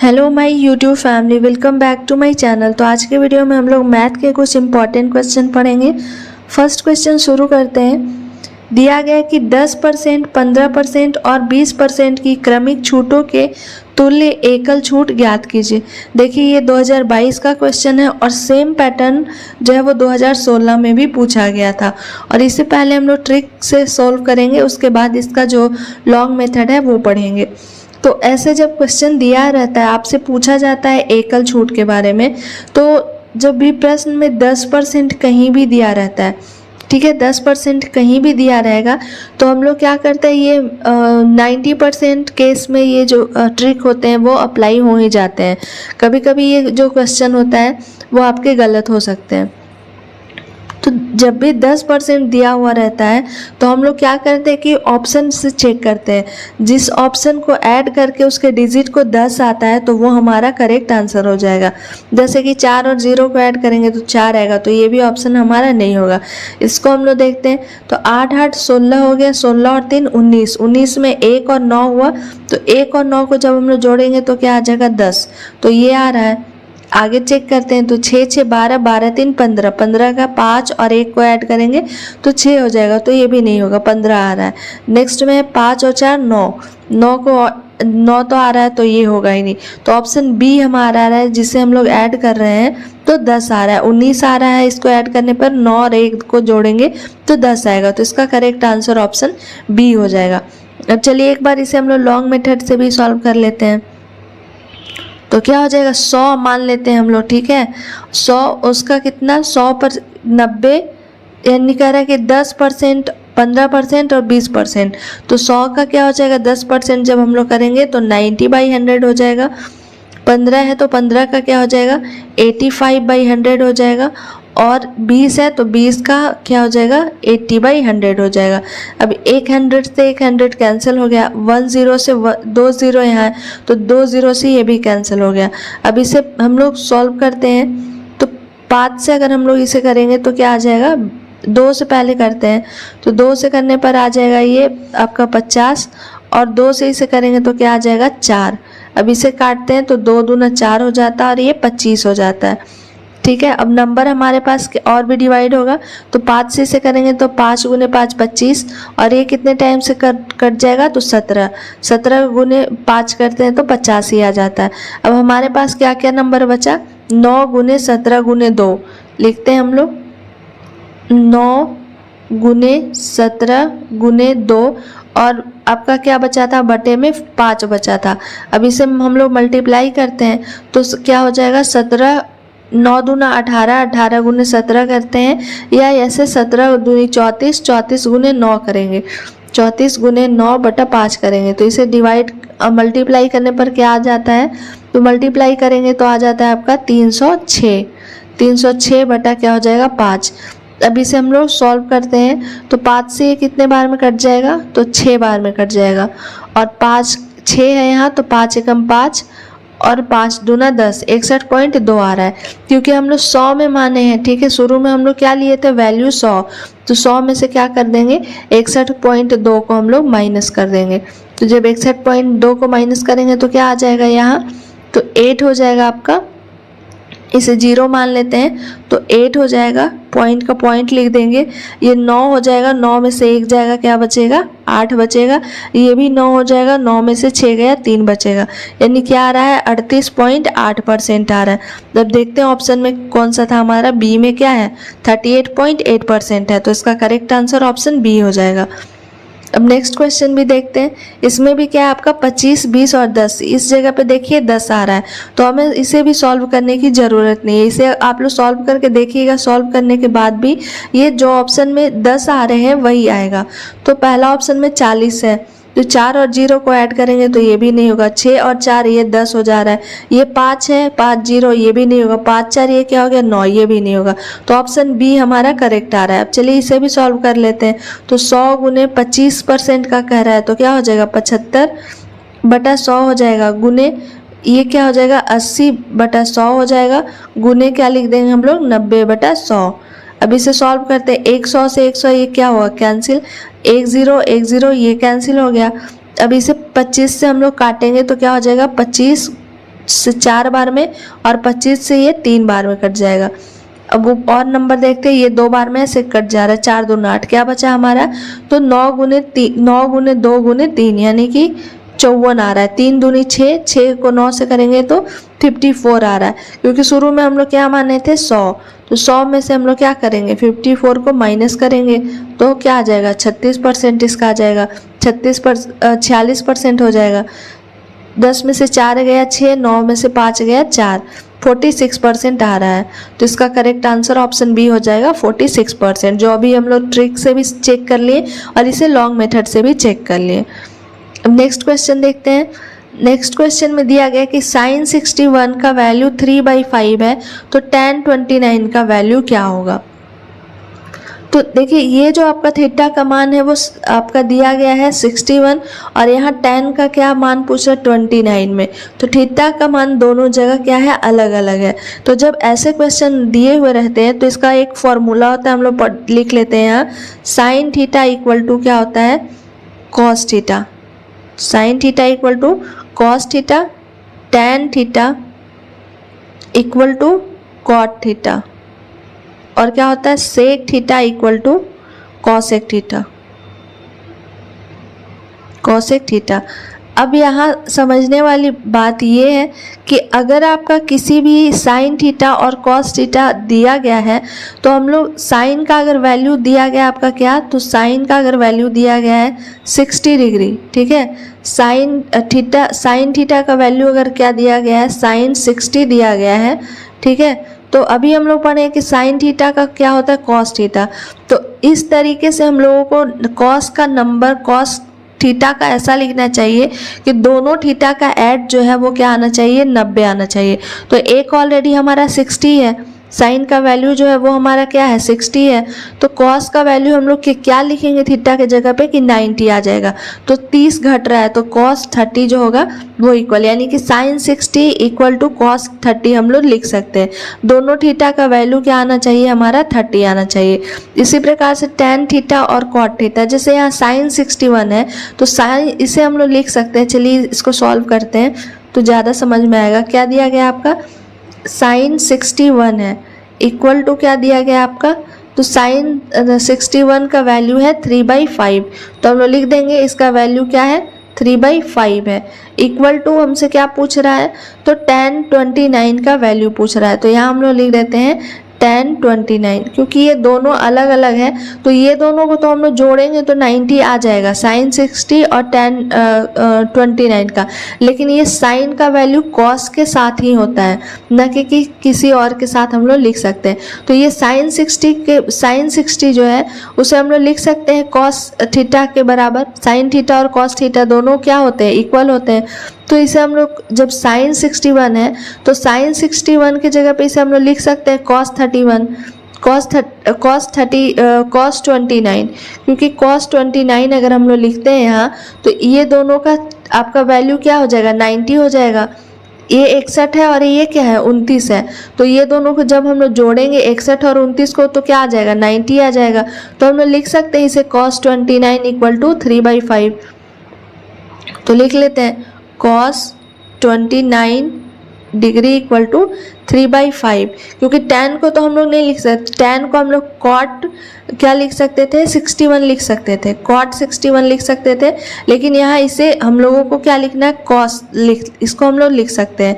Hello my YouTube family, welcome back to my channel. तो आज के वीडियो में हम लोग मैथ के कुछ इंपॉर्टेंट क्वेश्चन पढ़ेंगे। फर्स्ट क्वेश्चन शुरू करते हैं। दिया गया है कि 10%, 15% और 20% की क्रमिक छूटों के तुल्य एकल छूट ज्ञात कीजिए। देखिए ये 2022 का क्वेश्चन है और सेम पैटर्न जो है वो 2016 में भी पूछा गया था। और इससे पहले हम लोग ट्रिक से सॉल्व करेंगे, उसके बाद इसका जो लॉन्ग मेथड है वो पढ़ेंगे। तो ऐसे जब क्वेश्चन दिया रहता है, आपसे पूछा जाता है एकल छूट के बारे में, तो जब भी प्रश्न में 10% कहीं भी दिया रहता है, ठीक है, 10% कहीं भी दिया रहेगा, तो हम लोग क्या करते हैं, ये 90% केस में ये जो ट्रिक होते हैं वो अप्लाई हो ही जाते हैं। कभी कभी ये जो क्वेश्चन होता है वो आपके गलत हो सकते हैं। तो जब भी 10% दिया हुआ रहता है तो हम लोग क्या करते हैं कि ऑप्शन से चेक करते हैं। जिस ऑप्शन को ऐड करके उसके डिजिट को 10 आता है तो वो हमारा करेक्ट आंसर हो जाएगा। जैसे कि 4 और 0 को ऐड करेंगे तो 4 आएगा, तो ये भी ऑप्शन हमारा नहीं होगा। इसको हम लोग देखते हैं तो 8 8 16 हो गया, 16 और 3 19, 19 में 1 और 9 हुआ, तो 1 और 9 को जब हम लोग जोड़ेंगे तो क्या आ जाएगा 10, तो ये आ रहा है। आगे चेक करते हैं तो 6 6 12, 12 3 15, 15 का 5 और 1 को ऐड करेंगे तो 6 हो जाएगा, तो ये भी नहीं होगा, 15 आ रहा है। नेक्स्ट में 5 और 4 9, 9 को 9 तो आ रहा है, तो ये होगा ही नहीं। तो ऑप्शन बी हमारा आ रहा है, जिसे हम लोग ऐड कर रहे हैं तो 10 आ रहा है। 19 आ रहा है, इसको ऐड करने पर 9 और 1 को जोड़ेंगे तो 10 आएगा, तो इसका करेक्ट आंसर ऑप्शन बी हो जाएगा। अब चलिए एक बार इसे हम लोग लॉन्ग मेथड से भी सॉल्व कर लेते हैं। तो क्या हो जाएगा, 100 मान लेते हैं हम लोग, ठीक है। 100 उसका कितना, 100 पर 90, यानी कह रहा है कि 10%, 15% और 20%। तो 100 का क्या हो जाएगा, 10% जब हम लोग करेंगे तो 90/100 हो जाएगा। 15 है तो 15 का क्या हो जाएगा, 85/100 हो जाएगा। और 20 है तो 20 का क्या हो जाएगा, 80/100 हो जाएगा। अब 100 से 100 कैंसिल हो गया, 10 से 2 0 यहाँ है तो 2 0 से ये भी कैंसिल हो गया। अब इसे हम लोग सॉल्व करते हैं तो 5 से अगर हम लोग इसे करेंगे तो क्या आ जाएगा, 2 से पहले करते हैं तो 2 से करने पर आ जाएगा ये आपका 50, और 2 से इसे करेंगे तो क्या आ जाएगा 4। अब इसे काटते हैं तो 2 दूना 4 हो जाता है और ये 25 हो जाता है, ठीक है। अब नंबर हमारे पास और भी डिवाइड होगा तो 5 से इसे करेंगे तो 5 गुने 5 25, और ये कितने टाइम से कट जाएगा तो 17, 17 गुने 5 करते हैं तो 50 ही आ जाता है। अब हमारे पास क्या क्या नंबर बचा, 9 गुने 17 गुने 2 लिखते हैं हम लोग, 9 गुने 17 गुने 2, और आपका क्या बचा था, बटे में 5 बचा था। अब इसे हम लोग मल्टीप्लाई करते हैं तो क्या हो जाएगा, 17 9 दूना 18, 18 गुने 17 करते हैं, या ऐसे 17 दूनी 34, 34 गुने 9 करेंगे, 34 गुने 9 बटा 5 करेंगे। तो इसे डिवाइड मल्टीप्लाई करने पर क्या आ जाता है, तो मल्टीप्लाई करेंगे तो आ जाता है आपका 306, 306 बटा क्या हो जाएगा 5। अब इसे हम लोग सॉल्व करते हैं तो 5 से ये कितने बार में कट जाएगा, तो 6 बार में कट जाएगा। और 5 6 है यहाँ तो 5 एकम 5 और 5 दूना 10, 61.2 आ रहा है, क्योंकि हम लोग 100 में माने हैं, ठीक है। शुरू में हम लोग क्या लिए थे, वैल्यू 100, तो 100 में से क्या कर देंगे, 61.2 को हम लोग माइनस कर देंगे। तो जब 61.2 को माइनस करेंगे तो क्या आ जाएगा यहाँ, तो 8 हो जाएगा आपका। इसे 0 मान लेते हैं तो 8 हो जाएगा, पॉइंट का पॉइंट लिख देंगे। ये 9 हो जाएगा, 9 में से 1 जाएगा, क्या बचेगा 8 बचेगा। ये भी 9 हो जाएगा, 9 में से 6 गया 3 बचेगा, यानी क्या आ रहा है 38.8% आ रहा है। जब देखते हैं ऑप्शन में कौन सा था हमारा, बी में क्या है 38.8% है, तो इसका करेक्ट आंसर ऑप्शन बी हो जाएगा। अब नेक्स्ट क्वेश्चन भी देखते हैं। इसमें भी क्या है आपका 25 20 और 10, इस जगह पे देखिए 10 आ रहा है, तो हमें इसे भी सॉल्व करने की ज़रूरत नहीं है। इसे आप लोग सॉल्व करके देखिएगा, सॉल्व करने के बाद भी ये जो ऑप्शन में 10 आ रहे हैं वही आएगा। तो पहला ऑप्शन में 40 है, तो 4 और 0 को ऐड करेंगे तो ये भी नहीं होगा। 6 और 4 ये 10 हो जा रहा है। ये 5 है, 5 0 ये भी नहीं होगा। 5 4 ये क्या हो गया 9, ये भी नहीं होगा। तो ऑप्शन बी हमारा करेक्ट आ रहा है। अब चलिए इसे भी सॉल्व कर लेते हैं। तो 100 गुने 25% का कह रहा है, तो क्या हो जाएगा 75 बटा 100 हो जाएगा, गुने ये क्या हो जाएगा 80 बटा 100 हो जाएगा, गुने क्या लिख देंगे हम लोग 90 बटा 100। अब इसे सॉल्व करते हैं, 100 से 100 ये क्या हुआ कैंसिल, 1 0 1 0 ये कैंसिल हो गया। अब इसे 25 से हम लोग काटेंगे तो क्या हो जाएगा 25 से 4 बार में और 25 से ये 3 बार में कट जाएगा। अब वो और नंबर देखते हैं, ये 2 बार में ऐसे कट जा रहा है, 4 दूना 8, क्या बचा हमारा, तो 9 गुने 2 गुने 3 यानी कि 54 आ रहा है। 3 दूनी 6, 6 को 9 से करेंगे तो 54 आ रहा है, क्योंकि शुरू में हम लोग क्या माने थे 100, तो 100 में से हम लोग क्या करेंगे 54 को माइनस करेंगे तो क्या आ जाएगा 36% इसका आ जाएगा, 46% हो जाएगा। 10 में से 4 गया 6, 9 में से 5 गया 4, 46% आ रहा है। तो इसका करेक्ट आंसर ऑप्शन बी हो जाएगा 46%, जो अभी हम लोग ट्रिक से भी चेक कर लिए और इसे लॉन्ग मेथड से भी चेक कर लिए। अब नेक्स्ट क्वेश्चन देखते हैं। नेक्स्ट क्वेश्चन में दिया गया कि sin 61 का वैल्यू 3/5 है, तो tan 29 का वैल्यू क्या होगा। तो देखिए ये जो आपका थीटा का मान है वो आपका दिया गया है 61 और यहाँ tan का क्या मान पूछा 29 में, तो थीटा का मान दोनों जगह क्या है अलग अलग है। तो जब ऐसे क्वेश्चन दिए हुए रहते हैं तो इसका एक फॉर्मूला होता है, हम लोग लिख लेते हैं यहाँ, साइन थीटा इक्वल टू क्या होता है cos theta, sine theta equal to cos theta, tan theta equal to cot theta, और क्या होता है sec theta equal to cosec theta, cosec theta. अब यहाँ समझने वाली बात ये है कि अगर आपका किसी भी साइन थीटा और कॉस थीटा दिया गया है तो हम लोग साइन का अगर वैल्यू दिया गया आपका क्या, तो साइन का अगर वैल्यू दिया गया है 60 डिग्री, ठीक है, साइन थीटा का वैल्यू अगर क्या दिया गया है साइन 60 दिया गया है, ठीक है। तो अभी हम लोग पढ़े कि साइन थीटा का क्या होता है कॉस थीटा, तो इस तरीके से हम लोगों को कॉस का नंबर कॉस थीटा का ऐसा लिखना चाहिए कि दोनों थीटा का ऐड जो है वो क्या आना चाहिए 90 आना चाहिए। तो एक ऑलरेडी हमारा 60 है, साइन का वैल्यू जो है वो हमारा क्या है 60 है, तो कॉस का वैल्यू हम लोग क्या लिखेंगे थीटा के जगह पे कि 90 आ जाएगा, तो 30 घट रहा है तो कॉस 30 जो होगा वो इक्वल, यानी कि साइन 60 इक्वल टू कॉस 30 हम लोग लिख सकते हैं। दोनों थीटा का वैल्यू क्या आना चाहिए हमारा 30 आना चाहिए। इसी प्रकार से टैन थीटा और कॉट थीटा, जैसे यहाँ साइन 61 है तो साइन इसे हम लोग लिख सकते हैं, चलिए इसको सॉल्व करते हैं तो ज़्यादा समझ में आएगा। क्या दिया गया आपका साइन 61 है इक्वल टू क्या दिया गया आपका, तो साइन 61 का वैल्यू है 3/5, तो हम लोग लिख देंगे इसका वैल्यू क्या है 3/5 है, इक्वल टू हमसे क्या पूछ रहा है तो tan 29 का वैल्यू पूछ रहा है, तो यहाँ हम लोग लिख देते हैं tan 29, क्योंकि ये दोनों अलग अलग है तो ये दोनों को तो हम लोग जोड़ेंगे तो 90 आ जाएगा साइन 60 और tan 29 का, लेकिन ये साइन का वैल्यू कॉस के साथ ही होता है न कि किसी और के साथ हम लोग लिख सकते हैं। तो ये साइन 60 जो है उसे हम लोग लिख सकते हैं कॉस थीटा के बराबर, साइन थीटा और कॉस थीटा दोनों क्या होते हैं इक्वल होते हैं, तो इसे हम लोग जब साइन 61 है तो साइन 61 की जगह पे इसे हम लोग लिख सकते हैं कॉस 31, कॉस 29, क्योंकि कॉस 29 अगर हम लोग लिखते हैं यहाँ तो ये दोनों का आपका वैल्यू क्या हो जाएगा 90 हो जाएगा। ये 61 है और ये क्या है 29 है, तो ये दोनों को जब हम लोग जोड़ेंगे 61 और 29 को तो क्या आ जाएगा 90 आ जाएगा, तो हम लोग लिख सकते हैं इसे कॉस 29 इक्वल टू 3/5, तो लिख लेते हैं cos 29 डिग्री इक्वल टू 3/5, क्योंकि tan को तो हम लोग नहीं लिख सकते, tan को हम लोग cot क्या लिख सकते थे 61 लिख सकते थे, cot 61 लिख सकते थे, लेकिन यहाँ इसे हम लोगों को क्या लिखना है cos इसको हम लोग लिख सकते हैं।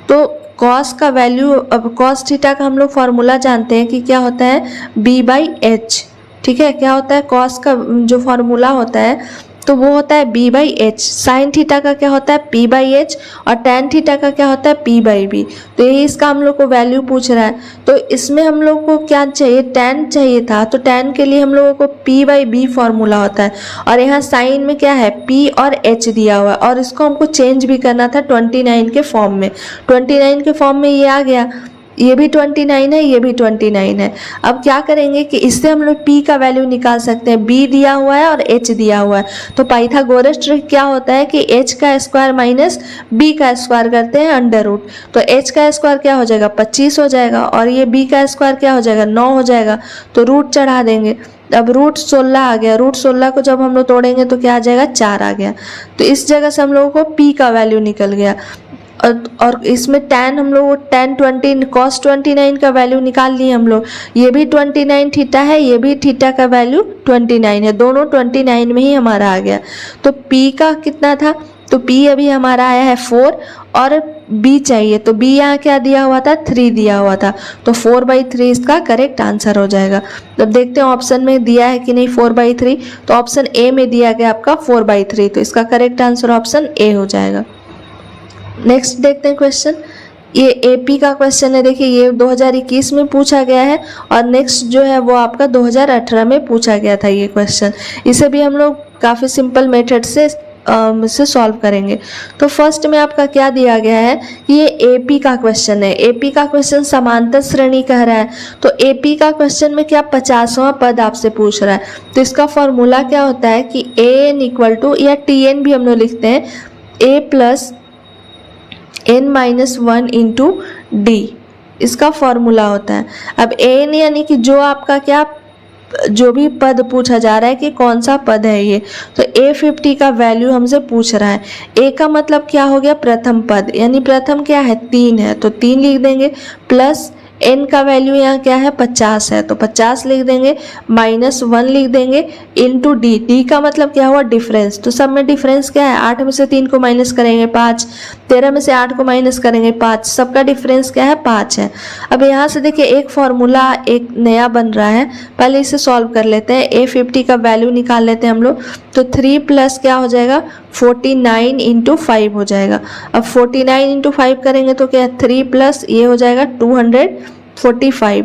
तो cos का वैल्यू, अब cos थीटा का हम लोग फॉर्मूला जानते हैं कि क्या होता है b/h, ठीक है, क्या होता है cos का जो फॉर्मूला होता है तो वो होता है b/h, साइन थीटा का क्या होता है p/h और टैन थीटा का क्या होता है p/b, तो यही इसका हम लोग को वैल्यू पूछ रहा है। तो इसमें हम लोग को क्या चाहिए टैन चाहिए था, तो टैन के लिए हम लोगों को p/b फॉर्मूला होता है, और यहाँ साइन में क्या है p और h दिया हुआ है, और इसको हमको चेंज भी करना था 29 के फॉर्म में, 29 के फॉर्म में ये आ गया, ये भी 29 है ये भी 29 है। अब क्या करेंगे कि इससे हम लोग p का वैल्यू निकाल सकते हैं, b दिया हुआ है और h दिया हुआ है, तो पाइथागोरस ट्रिक क्या होता है कि h का स्क्वायर माइनस b का स्क्वायर करते हैं अंडर रूट, तो h का स्क्वायर क्या हो जाएगा 25 हो जाएगा और ये b का स्क्वायर क्या हो जाएगा 9 हो जाएगा, तो रूट चढ़ा देंगे। अब रूट 16 आ गया, रूट 16 को जब हम लोग तोड़ेंगे तो क्या आ जाएगा 4 आ गया, तो इस जगह से हम लोगों को p का वैल्यू निकल गया। और इसमें tan हम लोग tan 20 cos 29 का वैल्यू निकाल लिए हम लोग। ये भी 29 थीटा है, ये भी थीटा का वैल्यू 29 है, दोनों 29 में ही हमारा आ गया। तो P का कितना था, तो P अभी हमारा आया है 4 और B चाहिए, तो B यहाँ क्या दिया हुआ था, 3 दिया हुआ था, तो 4/3 इसका करेक्ट आंसर हो जाएगा। जब देखते हैं ऑप्शन में दिया है कि नहीं 4/3, तो ऑप्शन ए में दिया गया आपका 4/3, तो इसका करेक्ट आंसर ऑप्शन ए हो जाएगा। नेक्स्ट देखते हैं क्वेश्चन, ये AP का क्वेश्चन है। देखिए ये 2021 में पूछा गया है और नेक्स्ट जो है वो आपका 2018 में पूछा गया था ये क्वेश्चन। इसे भी हम लोग काफ़ी सिंपल मेथड से सॉल्व करेंगे। तो फर्स्ट में आपका क्या दिया गया है कि ये AP का क्वेश्चन है। AP का क्वेश्चन समांतर श्रेणी कह रहा है, तो AP का क्वेश्चन में क्या 50वां पद आपसे पूछ रहा है, तो इसका फॉर्मूला क्या होता है कि AN इक्वल टू, या TN भी हम लोग लिखते हैं, A plus n-1 into D, इसका फॉर्मूला होता है। अब AN यानी कि जो आपका क्या, जो भी पद पूछा जा रहा है कि कौन सा पद है ये, तो A50 का वैल्यू हमसे पूछ रहा है। A का मतलब क्या हो गया, प्रथम पद, यानी प्रथम क्या है, 3 है, तो 3 लिख देंगे, प्लस n का वैल्यू यहाँ क्या है, 50 है, तो 50 लिख देंगे, -1 लिख देंगे, इंटू D का मतलब क्या हुआ, डिफरेंस। तो सब में डिफरेंस क्या है, 8 में से 3 को माइनस करेंगे 5, 13 में से 8 को माइनस करेंगे 5, सबका डिफरेंस क्या है, 5 है। अब यहाँ से देखिए एक फॉर्मूला एक नया बन रहा है, पहले इसे सॉल्व कर लेते हैं। A50 का वैल्यू निकाल लेते हैं हम लोग, तो 3 प्लस क्या हो जाएगा, 49 इंटू 5 हो जाएगा। अब 49 इंटू 5 करेंगे तो क्या, 3 प्लस ये हो जाएगा 245,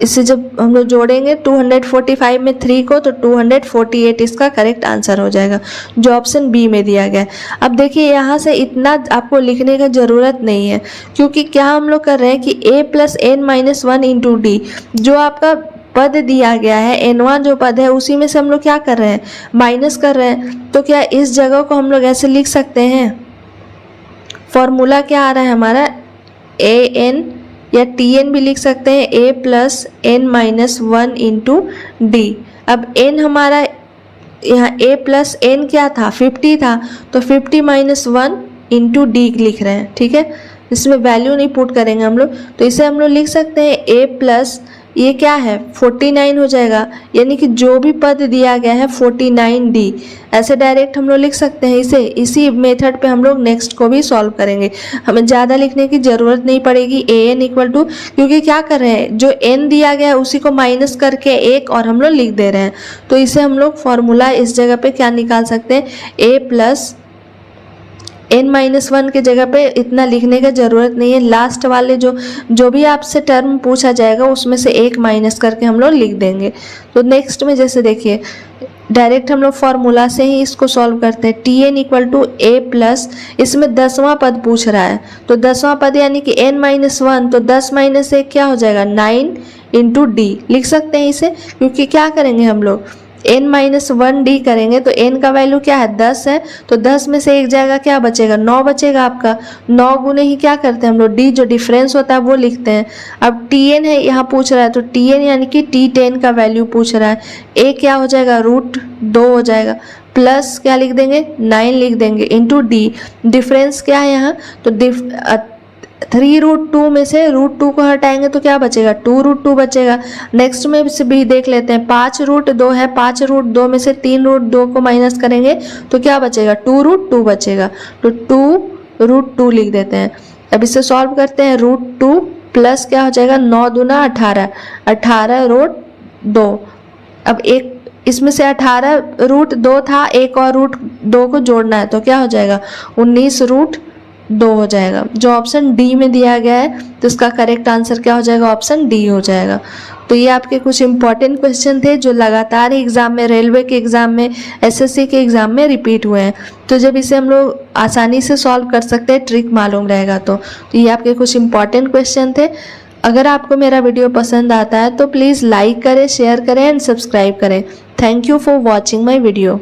इससे जब हम लोग जोड़ेंगे 245 में 3 को, तो 248 इसका करेक्ट आंसर हो जाएगा, जो ऑप्शन बी में दिया गया है। अब देखिए यहाँ से इतना आपको लिखने का ज़रूरत नहीं है, क्योंकि क्या हम लोग कर रहे हैं कि A plus n-1 into D, जो आपका पद दिया गया है n1 जो पद है, उसी में से हम लोग क्या कर रहे हैं, माइनस कर रहे हैं। तो क्या इस जगह को हम लोग ऐसे लिख सकते हैं, फॉर्मूला क्या आ रहा है हमारा, AN या TN भी लिख सकते हैं, A plus n-1 into D। अब n हमारा यहाँ A प्लस n क्या था, 50 था, तो 50-1 इंटू D लिख रहे हैं, ठीक है, इसमें वैल्यू नहीं पुट करेंगे हम लोग, तो इसे हम लोग लिख सकते हैं A प्लस ये क्या है 49 हो जाएगा, यानी कि जो भी पद दिया गया है 49D, ऐसे डायरेक्ट हम लोग लिख सकते हैं इसे। इसी मेथड पे हम लोग नेक्स्ट को भी सॉल्व करेंगे, हमें ज़्यादा लिखने की ज़रूरत नहीं पड़ेगी। AN इक्वल टू, क्योंकि क्या कर रहे हैं, जो n दिया गया है उसी को माइनस करके 1 और हम लोग लिख दे रहे हैं, तो इसे हम लोग फॉर्मूला इस जगह पे क्या निकाल सकते हैं, A प्लस n-1 के जगह पे इतना लिखने का ज़रूरत नहीं है। लास्ट वाले जो भी आपसे टर्म पूछा जाएगा उसमें से 1 माइनस करके हम लोग लिख देंगे। तो नेक्स्ट में जैसे देखिए डायरेक्ट हम लोग फॉर्मूला से ही इसको सॉल्व करते हैं। TN equal to A plus, इसमें 10वां पद पूछ रहा है, तो 10वां पद यानी कि n-1, तो 10 माइनस 1 क्या हो जाएगा, 9 इंटू D लिख सकते हैं इसे, क्योंकि क्या करेंगे हम लोग n-1D करेंगे, तो n का वैल्यू क्या है, 10 है, तो 10 में से 1 जाएगा, क्या बचेगा, 9 बचेगा आपका। 9 गुने ही क्या करते हैं हम लोग, D जो डिफरेंस होता है वो लिखते हैं। अब TN है यहाँ पूछ रहा है, तो TN यानी कि T10 का वैल्यू पूछ रहा है, A क्या हो जाएगा, √2 हो जाएगा, प्लस क्या लिख देंगे, 9 लिख देंगे, इंटू D, डिफरेंस क्या है यहाँ, तो 3√2 में से √2 को हटाएंगे तो क्या बचेगा, 2√2 बचेगा। नेक्स्ट में से भी देख लेते हैं, 5√2 है, 5√2 में से 3√2 को माइनस करेंगे तो क्या बचेगा, 2√2 बचेगा, तो 2√2 लिख देते हैं। अब इसे सॉल्व करते हैं, √2 प्लस क्या हो जाएगा, 9 दूना 18, 18√2। अब एक इसमें से 18√2 था, एक और √2 को जोड़ना है, तो क्या हो जाएगा, 19√2 हो जाएगा, जो ऑप्शन डी में दिया गया है, तो इसका करेक्ट आंसर क्या हो जाएगा, ऑप्शन डी हो जाएगा। तो ये आपके कुछ इंपॉर्टेंट क्वेश्चन थे जो लगातार एग्जाम में, रेलवे के एग्जाम में, SSC के एग्जाम में रिपीट हुए हैं। तो जब इसे हम लोग आसानी से सॉल्व कर सकते हैं, ट्रिक मालूम रहेगा तो ये आपके कुछ इंपॉर्टेंट क्वेश्चन थे। अगर आपको मेरा वीडियो पसंद आता है तो प्लीज़ लाइक करें, शेयर करें एंड सब्सक्राइब करें। Thank you for watching my video.